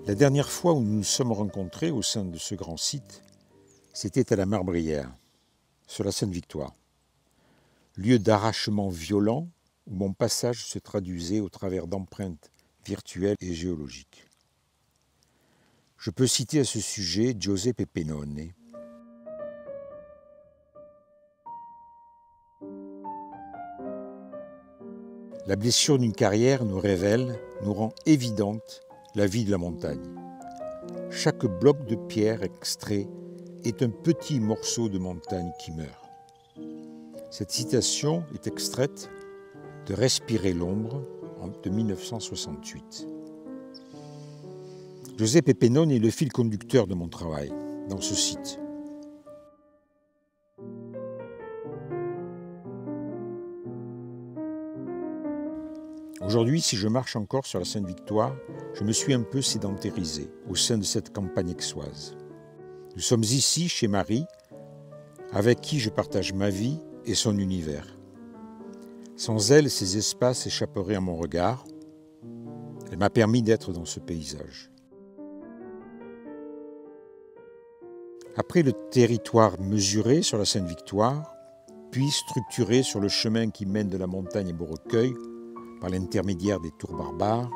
La dernière fois où nous nous sommes rencontrés au sein de ce grand site, c'était à la Marbrière, sur la Sainte-Victoire, lieu d'arrachement violent où mon passage se traduisait au travers d'empreintes virtuelles et géologiques. Je peux citer à ce sujet Giuseppe Pennone. La blessure d'une carrière nous révèle, nous rend évidente la vie de la montagne. Chaque bloc de pierre extrait est un petit morceau de montagne qui meurt. Cette citation est extraite de Respirer l'ombre de 1968. Giuseppe Pennone est le fil conducteur de mon travail dans ce site. Aujourd'hui, si je marche encore sur la Sainte-Victoire, je me suis un peu sédentarisé au sein de cette campagne aixoise. Nous sommes ici, chez Marie, avec qui je partage ma vie et son univers. Sans elle, ces espaces échapperaient à mon regard. Elle m'a permis d'être dans ce paysage. Après le territoire mesuré sur la Sainte-Victoire, puis structuré sur le chemin qui mène de la montagne à Beaurecueil, par l'intermédiaire des tours barbares,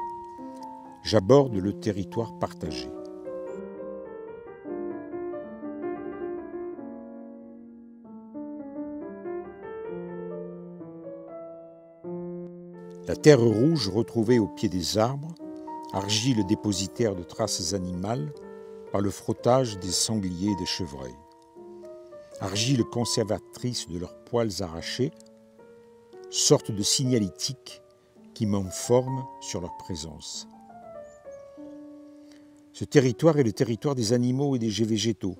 j'aborde le territoire partagé. La terre rouge retrouvée au pied des arbres, argile dépositaire de traces animales par le frottage des sangliers et des chevreuils. Argile conservatrice de leurs poils arrachés, sorte de signalétique qui m'informe sur leur présence. Ce territoire est le territoire des animaux et des végétaux.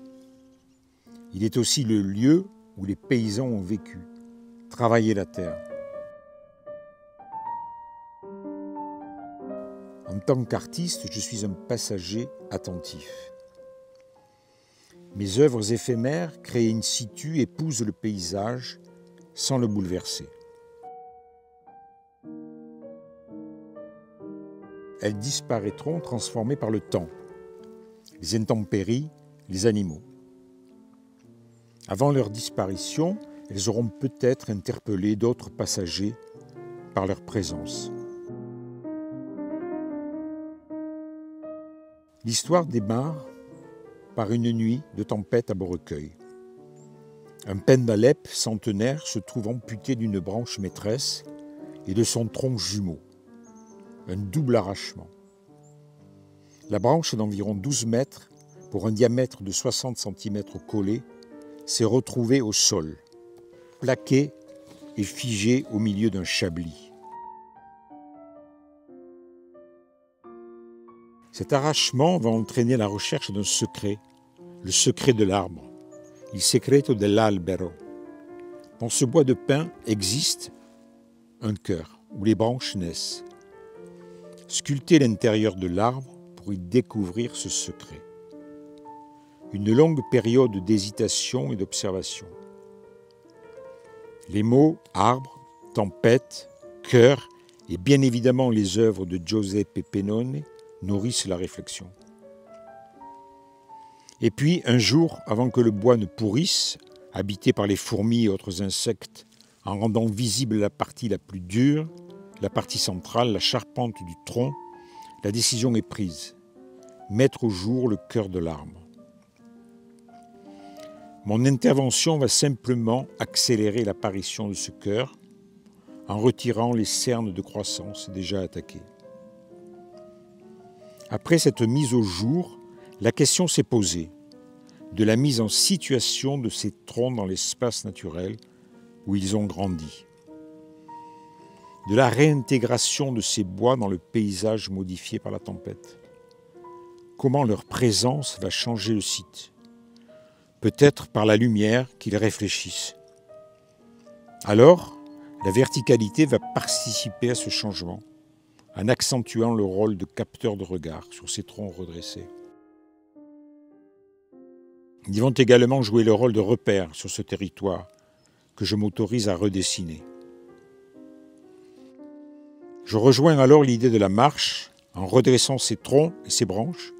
Il est aussi le lieu où les paysans ont vécu, travaillé la terre. En tant qu'artiste, je suis un passager attentif. Mes œuvres éphémères, créées in situ, épousent le paysage sans le bouleverser. Elles disparaîtront transformées par le temps, les intempéries, les animaux. Avant leur disparition, elles auront peut-être interpellé d'autres passagers par leur présence. L'histoire démarre par une nuit de tempête à Beaurecueil. Un pin d'Alep centenaire se trouve amputé d'une branche maîtresse et de son tronc jumeau. Un double arrachement. La branche d'environ 12 mètres, pour un diamètre de 60 cm collé, s'est retrouvée au sol, plaquée et figée au milieu d'un chablis. Cet arrachement va entraîner la recherche d'un secret, le secret de l'arbre, il segreto dell'albero. Dans ce bois de pin existe un cœur où les branches naissent. Sculpter l'intérieur de l'arbre pour y découvrir ce secret. Une longue période d'hésitation et d'observation. Les mots arbre, tempête, cœur et bien évidemment les œuvres de Giuseppe Pennone nourrissent la réflexion. Et puis, un jour, avant que le bois ne pourrisse, habité par les fourmis et autres insectes, en rendant visible la partie la plus dure, la partie centrale, la charpente du tronc, la décision est prise. Mettre au jour le cœur de l'arbre. Mon intervention va simplement accélérer l'apparition de ce cœur en retirant les cernes de croissance déjà attaquées. Après cette mise au jour, la question s'est posée de la mise en situation de ces troncs dans l'espace naturel où ils ont grandi. De la réintégration de ces bois dans le paysage modifié par la tempête. Comment leur présence va changer le site. Peut-être par la lumière qu'ils réfléchissent. Alors, la verticalité va participer à ce changement, en accentuant le rôle de capteur de regard sur ces troncs redressés. Ils vont également jouer le rôle de repère sur ce territoire que je m'autorise à redessiner. Je rejoins alors l'idée de la marche en redressant ses troncs et ses branches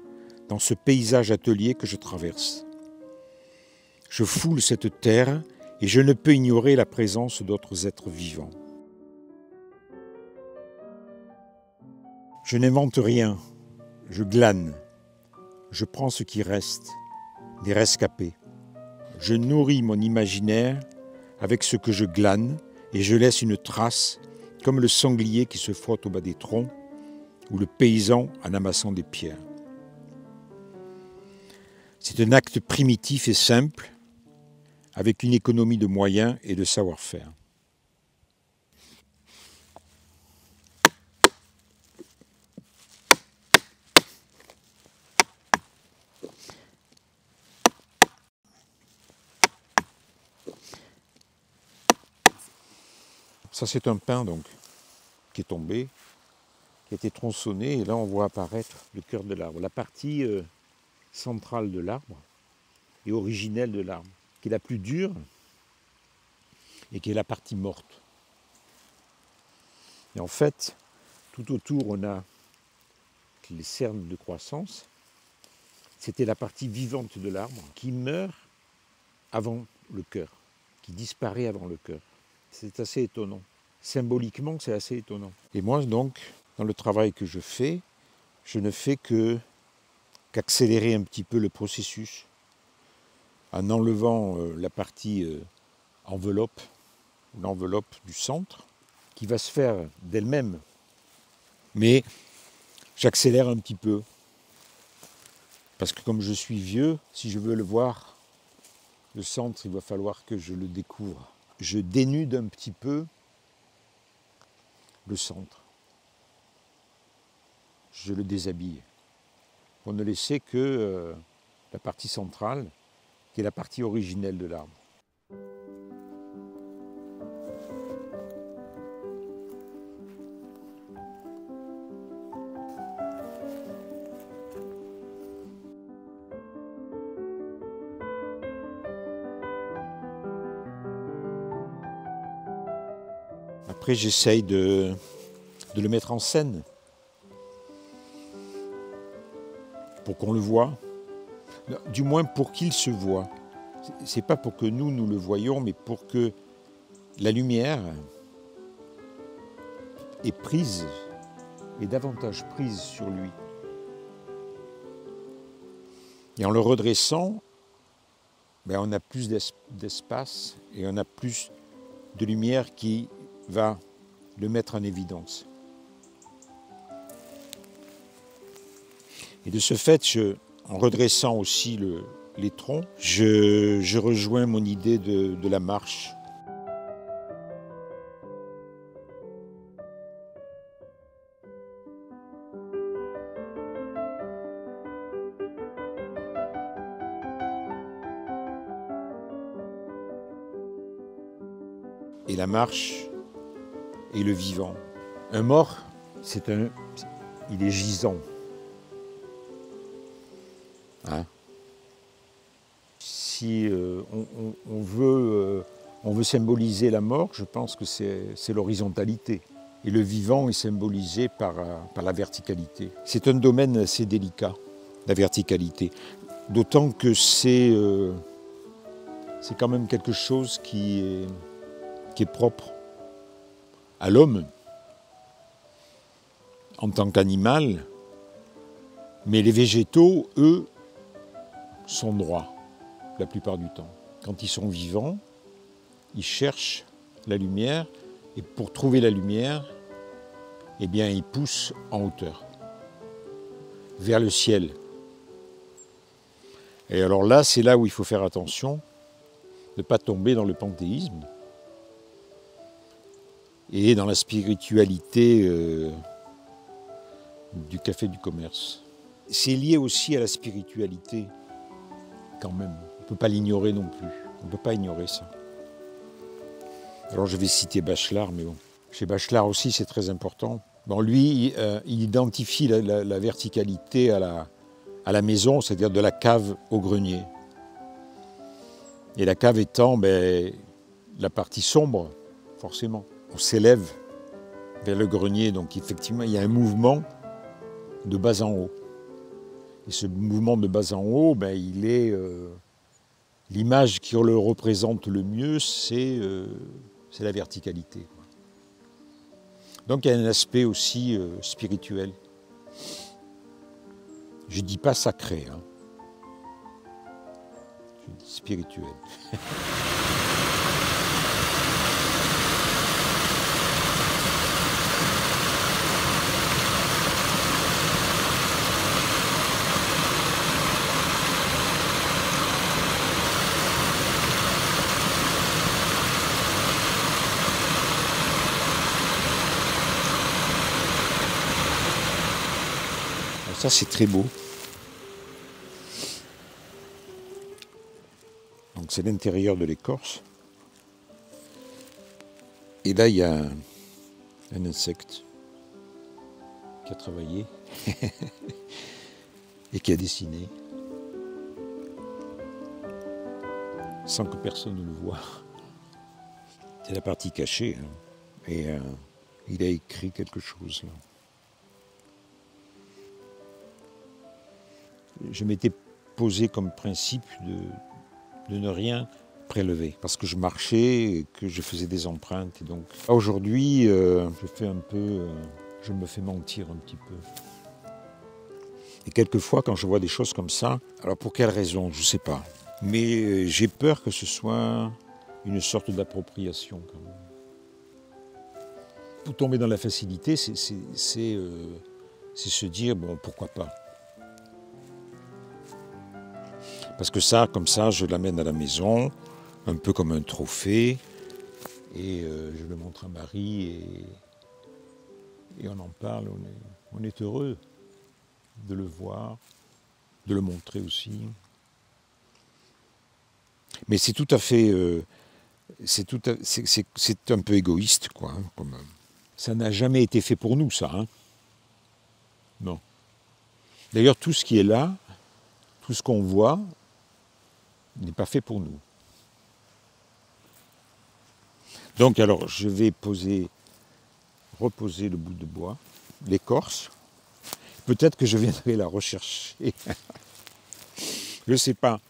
dans ce paysage atelier que je traverse. Je foule cette terre et je ne peux ignorer la présence d'autres êtres vivants. Je n'invente rien, je glane. Je prends ce qui reste, des rescapés. Je nourris mon imaginaire avec ce que je glane et je laisse une trace, comme le sanglier qui se frotte au bas des troncs ou le paysan en amassant des pierres. C'est un acte primitif et simple, avec une économie de moyens et de savoir-faire. Ça, c'est un pin donc, qui est tombé, qui a été tronçonné, et là on voit apparaître le cœur de l'arbre. La partie centrale de l'arbre et originelle de l'arbre, qui est la plus dure et qui est la partie morte. Et en fait, tout autour, on a les cernes de croissance. C'était la partie vivante de l'arbre qui meurt avant le cœur, qui disparaît avant le cœur. C'est assez étonnant. Symboliquement, c'est assez étonnant. Et moi, donc, dans le travail que je fais, je ne fais qu'accélérer un petit peu le processus en enlevant la partie enveloppe, l'enveloppe du centre, qui va se faire d'elle-même. Mais j'accélère un petit peu. Parce que comme je suis vieux, si je veux le voir, le centre, il va falloir que je le découvre. Je dénude un petit peu le centre. Je le déshabille. Pour ne laisser que la partie centrale, qui est la partie originelle de l'arbre. Après, j'essaye de le mettre en scène pour qu'on le voie, du moins pour qu'il se voie. C'est pas pour que nous le voyions, mais pour que la lumière est prise, est davantage prise sur lui. Et en le redressant, on a plus d'espace et on a plus de lumière qui va le mettre en évidence. Et de ce fait, en redressant aussi les troncs, je rejoins mon idée de la marche. Et la marche et le vivant. Un mort, il est gisant. Hein? Si on veut symboliser la mort, je pense que c'est l'horizontalité. Et le vivant est symbolisé par la verticalité. C'est un domaine assez délicat, la verticalité. D'autant que c'est quand même quelque chose qui est propre à l'homme en tant qu'animal, mais les végétaux, eux, sont droits la plupart du temps. Quand ils sont vivants, ils cherchent la lumière, et pour trouver la lumière, ils poussent en hauteur, vers le ciel. Et alors là, c'est là où il faut faire attention, de ne pas tomber dans le panthéisme, et dans la spiritualité du café du commerce. C'est lié aussi à la spiritualité, quand même. On ne peut pas l'ignorer non plus. On ne peut pas ignorer ça. Alors je vais citer Bachelard, mais bon. Chez Bachelard aussi, c'est très important. Bon, lui, il identifie la verticalité à la maison, c'est-à-dire de la cave au grenier. Et la cave étant la partie sombre, forcément. On s'élève vers le grenier, donc effectivement, il y a un mouvement de bas en haut. Et ce mouvement de bas en haut, ben, il est l'image qui le représente le mieux, c'est la verticalité, quoi. Donc il y a un aspect aussi spirituel. Je ne dis pas sacré, hein. Je dis spirituel. Alors ça, c'est très beau. Donc c'est l'intérieur de l'écorce. Et là, il y a un insecte qui a travaillé et qui a dessiné sans que personne ne le voie. C'est la partie cachée, hein. Et il a écrit quelque chose là. Je m'étais posé comme principe de ne rien prélever, parce que je marchais et que je faisais des empreintes. Et donc aujourd'hui, je me fais mentir un petit peu. Et quelquefois, quand je vois des choses comme ça, alors pour quelle raison, je ne sais pas. Mais j'ai peur que ce soit une sorte d'appropriation quand même. Pour tomber dans la facilité, c'est se dire, bon, pourquoi pas. Parce que ça, comme ça, je l'amène à la maison, un peu comme un trophée, et je le montre à Marie, et on en parle, on est heureux de le voir, de le montrer aussi. Mais c'est tout à fait, c'est un peu égoïste, quoi. Hein, ça n'a jamais été fait pour nous, ça. Hein. Non. D'ailleurs, tout ce qui est là, tout ce qu'on voit, n'est pas fait pour nous. Donc alors, je vais reposer le bout de bois, l'écorce. Peut-être que je viendrai la rechercher. Je ne sais pas.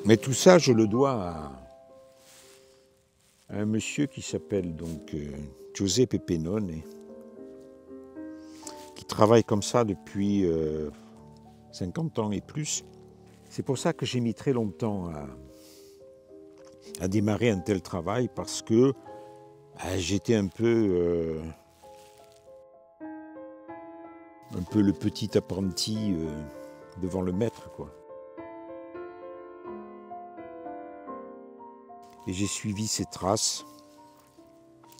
Mais tout ça, je le dois à un monsieur qui s'appelle donc Giuseppe Pennone, qui travaille comme ça depuis 50 ans et plus. C'est pour ça que j'ai mis très longtemps à démarrer un tel travail, parce que j'étais un peu le petit apprenti devant le maître, quoi. Et j'ai suivi ces traces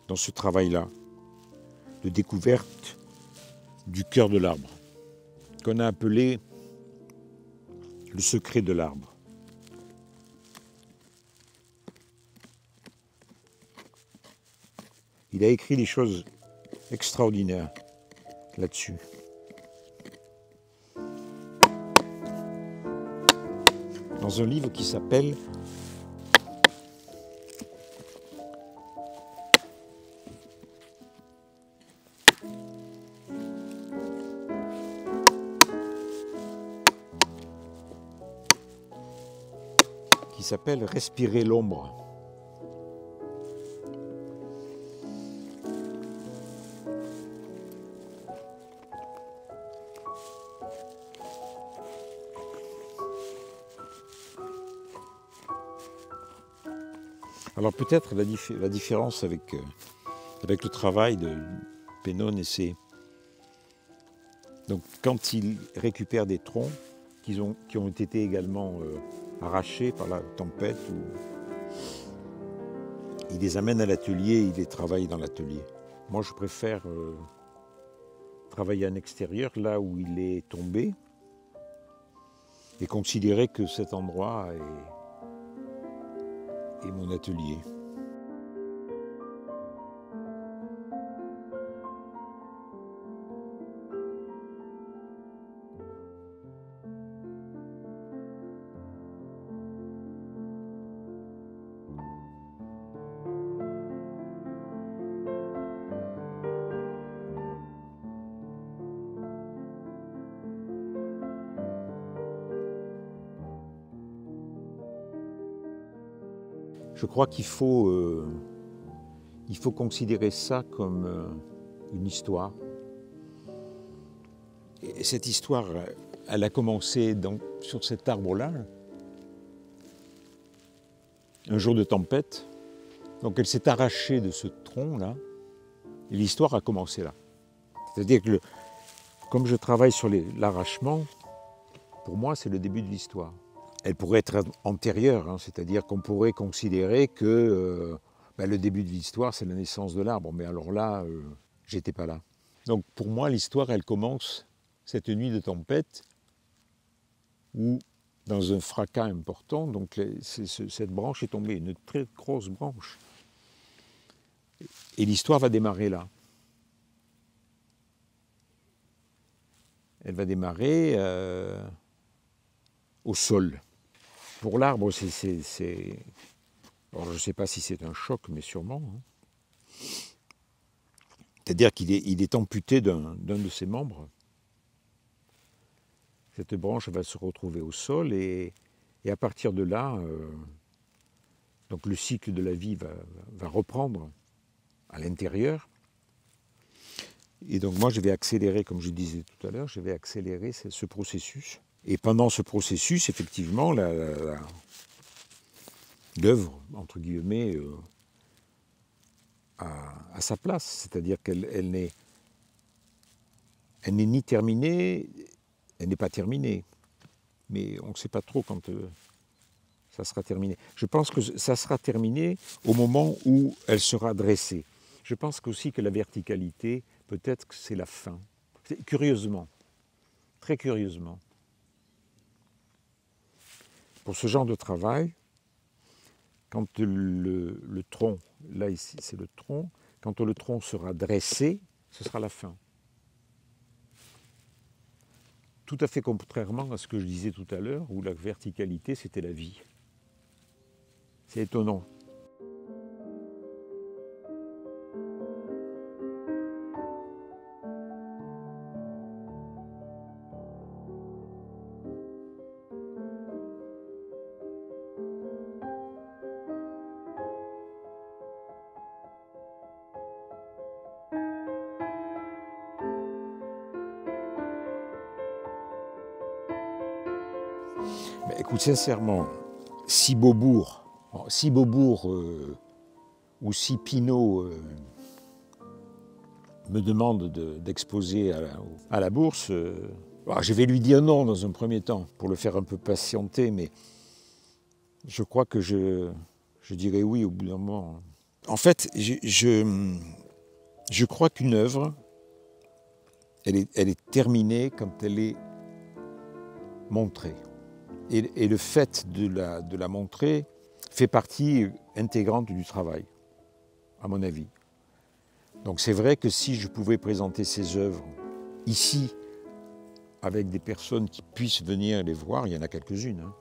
dans ce travail-là, de découverte du cœur de l'arbre, qu'on a appelé le secret de l'arbre. Il a écrit des choses extraordinaires là-dessus. dans un livre qui s'appelle Respirer l'ombre. Alors peut-être la différence avec le travail de Pennone, c'est donc quand il récupère des troncs qui ont été également arrachés par la tempête, il les amène à l'atelier, il les travaille dans l'atelier. Moi je préfère travailler en extérieur, là où il est tombé, et considérer que cet endroit est mon atelier. Je crois qu'il faut considérer ça comme une histoire. Et cette histoire, elle a commencé sur cet arbre-là, un jour de tempête. Donc elle s'est arrachée de ce tronc-là, et l'histoire a commencé là. C'est-à-dire que comme je travaille sur l'arrachement, pour moi c'est le début de l'histoire. Elle pourrait être antérieure, hein, c'est-à-dire qu'on pourrait considérer que le début de l'histoire, c'est la naissance de l'arbre. Mais alors là, j'étais pas là. Donc pour moi, l'histoire, elle commence cette nuit de tempête où, dans un fracas important, donc cette branche est tombée, une très grosse branche. Et l'histoire va démarrer là. Elle va démarrer au sol. Pour l'arbre, alors je ne sais pas si c'est un choc, mais sûrement. Hein. C'est-à-dire qu'il est amputé d'un de ses membres. Cette branche va se retrouver au sol et à partir de là, donc le cycle de la vie va reprendre à l'intérieur. Et donc moi, je vais accélérer, comme je disais tout à l'heure, je vais accélérer ce processus. Et pendant ce processus, effectivement, l'œuvre, entre guillemets, a sa place. C'est-à-dire qu'elle n'est ni terminée, elle n'est pas terminée. Mais on ne sait pas trop quand ça sera terminé. Je pense que ça sera terminé au moment où elle sera dressée. Je pense aussi que la verticalité, peut-être que c'est la fin. Curieusement, très curieusement. Pour ce genre de travail, quand le tronc, là ici c'est le tronc, quand le tronc sera dressé, ce sera la fin. Tout à fait contrairement à ce que je disais tout à l'heure, où la verticalité c'était la vie. C'est étonnant. Écoute, sincèrement, si Beaubourg ou si Pinault me demande d'exposer à la bourse, je vais lui dire non dans un premier temps, pour le faire un peu patienter, mais je crois que je dirais oui au bout d'un moment. En fait, je crois qu'une œuvre, elle est terminée quand elle est montrée. Et le fait de la montrer fait partie intégrante du travail, à mon avis. Donc c'est vrai que si je pouvais présenter ces œuvres ici, avec des personnes qui puissent venir les voir, il y en a quelques-unes, hein,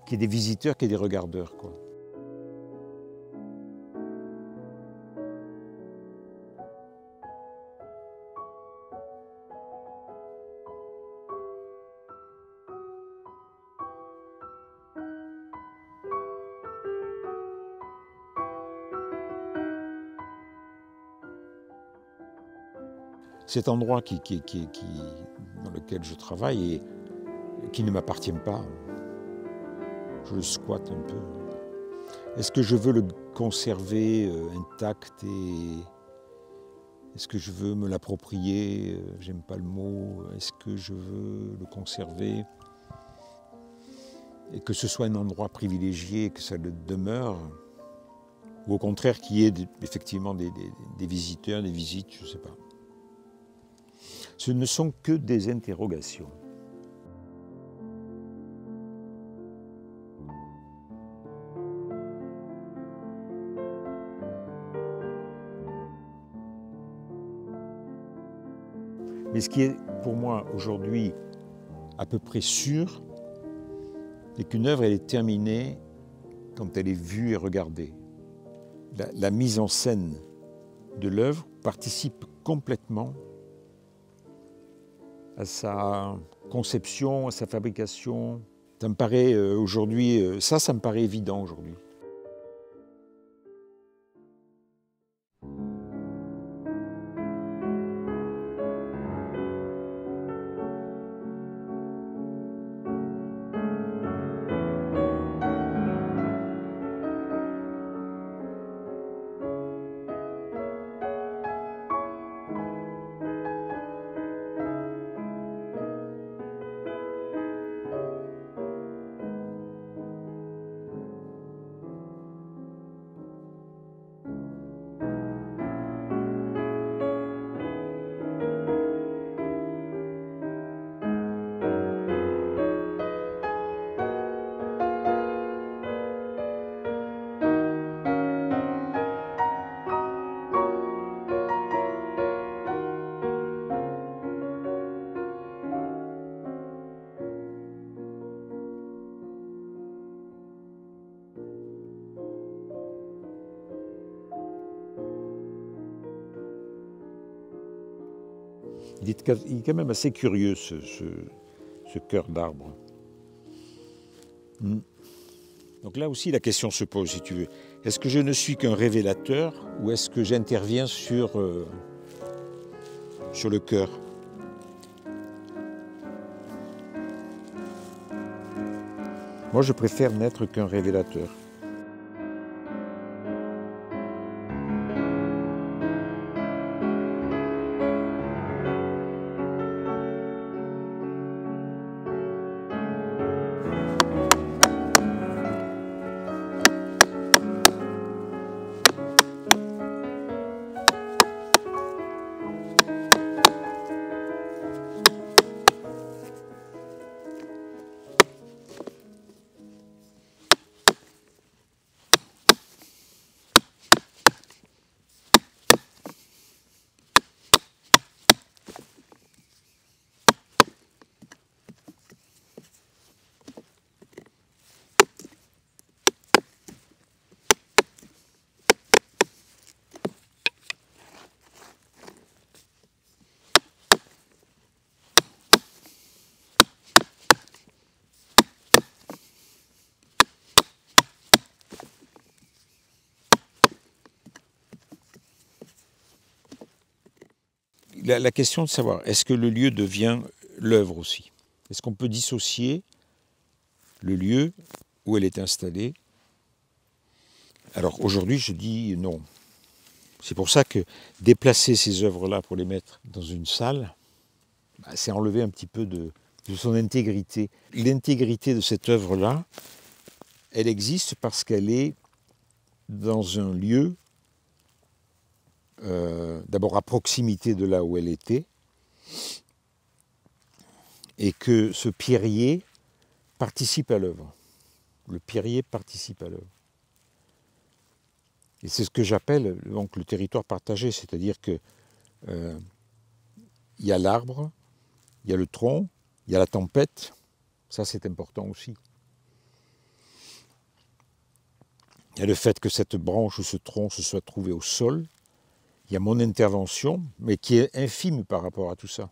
qu'il y ait des visiteurs, qu'il y ait des regardeurs, quoi. Cet endroit dans lequel je travaille et qui ne m'appartient pas, je le squatte un peu. Est-ce que je veux le conserver intact et est-ce que je veux me l'approprier? J'aime pas le mot. Est-ce que je veux le conserver et que ce soit un endroit privilégié et que ça le demeure? Ou au contraire qu'il y ait effectivement des visiteurs, des visites, je ne sais pas. Ce ne sont que des interrogations. Mais ce qui est pour moi aujourd'hui à peu près sûr, c'est qu'une œuvre elle est terminée quand elle est vue et regardée. La mise en scène de l'œuvre participe complètement à sa conception, à sa fabrication. Ça me paraît aujourd'hui, ça me paraît évident aujourd'hui. Il est quand même assez curieux, ce cœur d'arbre. Donc là aussi, la question se pose, si tu veux. Est-ce que je ne suis qu'un révélateur ou est-ce que j'interviens sur le cœur? Moi, je préfère n'être qu'un révélateur. La question de savoir, est-ce que le lieu devient l'œuvre aussi? Est-ce qu'on peut dissocier le lieu où elle est installée? Alors aujourd'hui, je dis non. C'est pour ça que déplacer ces œuvres-là pour les mettre dans une salle, c'est enlever un petit peu de son intégrité. L'intégrité de cette œuvre-là, elle existe parce qu'elle est dans un lieu d'abord à proximité de là où elle était, et que ce pierrier participe à l'œuvre. Le pierrier participe à l'œuvre. Et c'est ce que j'appelle donc le territoire partagé, c'est-à-dire que il y a l'arbre, il y a le tronc, il y a la tempête, ça c'est important aussi. Il y a le fait que cette branche ou ce tronc se soit trouvé au sol. Il y a mon intervention, mais qui est infime par rapport à tout ça.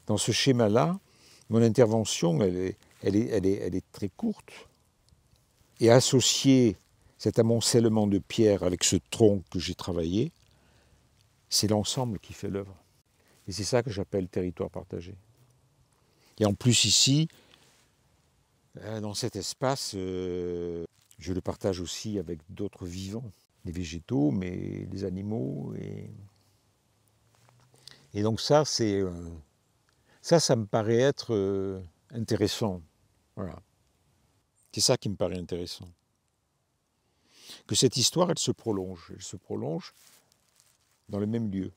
Dans ce schéma-là, mon intervention, elle est très courte. Et associer cet amoncellement de pierres avec ce tronc que j'ai travaillé, c'est l'ensemble qui fait l'œuvre. Et c'est ça que j'appelle territoire partagé. Et en plus ici, dans cet espace, je le partage aussi avec d'autres vivants, les végétaux, mais les animaux. Et donc ça, ça me paraît être intéressant. Voilà. C'est ça qui me paraît intéressant. Que cette histoire, elle se prolonge dans le même lieu.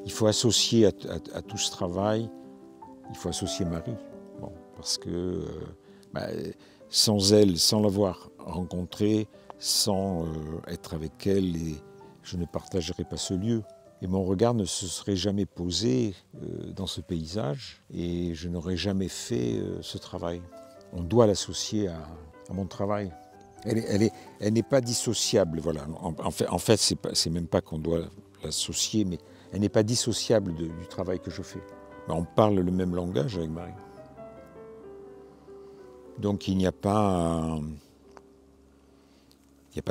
Il faut associer à tout ce travail, il faut associer Marie. Bon, parce que sans elle, sans l'avoir rencontrée, sans être avec elle, je ne partagerais pas ce lieu. Et mon regard ne se serait jamais posé dans ce paysage et je n'aurais jamais fait ce travail. On doit l'associer à mon travail. Elle n'est pas dissociable. Voilà. En fait c'est même pas qu'on doit l'associer, mais elle n'est pas dissociable du travail que je fais. On parle le même langage avec Marie. Donc il n'y a pas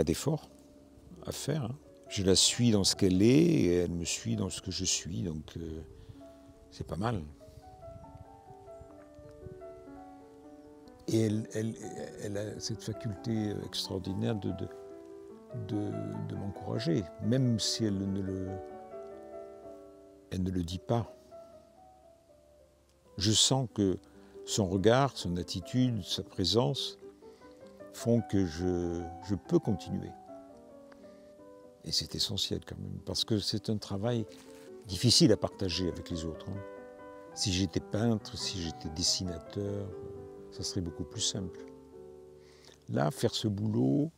d'effort à faire. Hein. Je la suis dans ce qu'elle est et elle me suit dans ce que je suis. Donc c'est pas mal. Et elle a cette faculté extraordinaire de m'encourager, même si elle ne le dit pas. Je sens que son regard, son attitude, sa présence font que je peux continuer. Et c'est essentiel quand même, parce que c'est un travail difficile à partager avec les autres. Hein. Si j'étais peintre, si j'étais dessinateur, ça serait beaucoup plus simple. Là, faire ce boulot,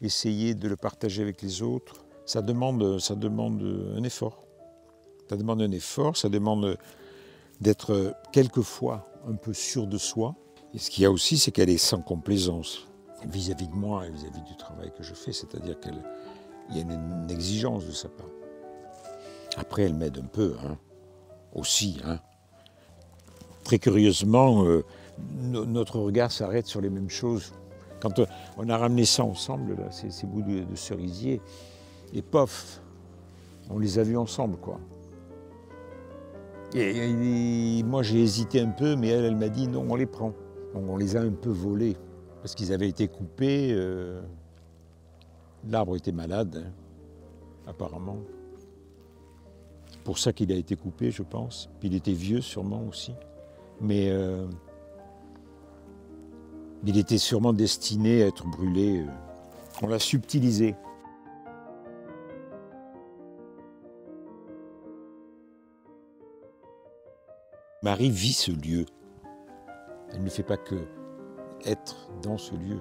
essayer de le partager avec les autres, ça demande un effort. Ça demande un effort, ça demande d'être quelquefois un peu sûr de soi. Et ce qu'il y a aussi, c'est qu'elle est sans complaisance vis-à-vis de moi et vis-à-vis du travail que je fais. C'est-à-dire qu'il y a une exigence de sa part. Après, elle m'aide un peu, hein, aussi. Hein. Très curieusement, notre regard s'arrête sur les mêmes choses. Quand on a ramené ça ensemble, là, ces bouts de cerisier, et pof, on les a vus ensemble, quoi. Et moi, j'ai hésité un peu, mais elle m'a dit non, on les prend. Donc on les a un peu volés, parce qu'ils avaient été coupés. L'arbre était malade, hein, apparemment. C'est pour ça qu'il a été coupé, je pense. Puis il était vieux, sûrement aussi. Mais il était sûrement destiné à être brûlé. On l'a subtilisé. Marie vit ce lieu. Elle ne fait pas que être dans ce lieu.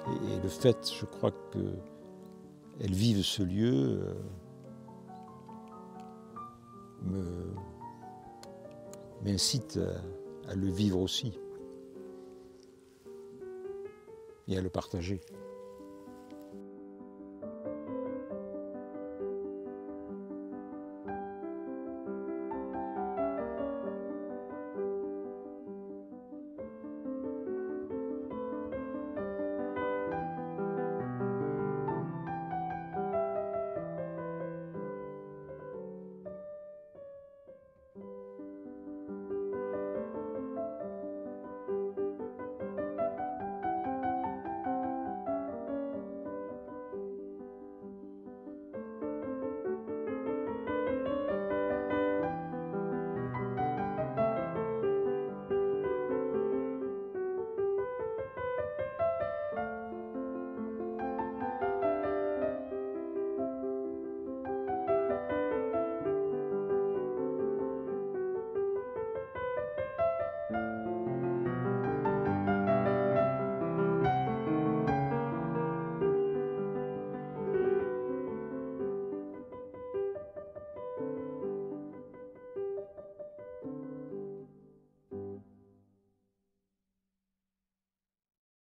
Et le fait, je crois, qu'elle vive ce lieu m'incite à le vivre aussi et à le partager.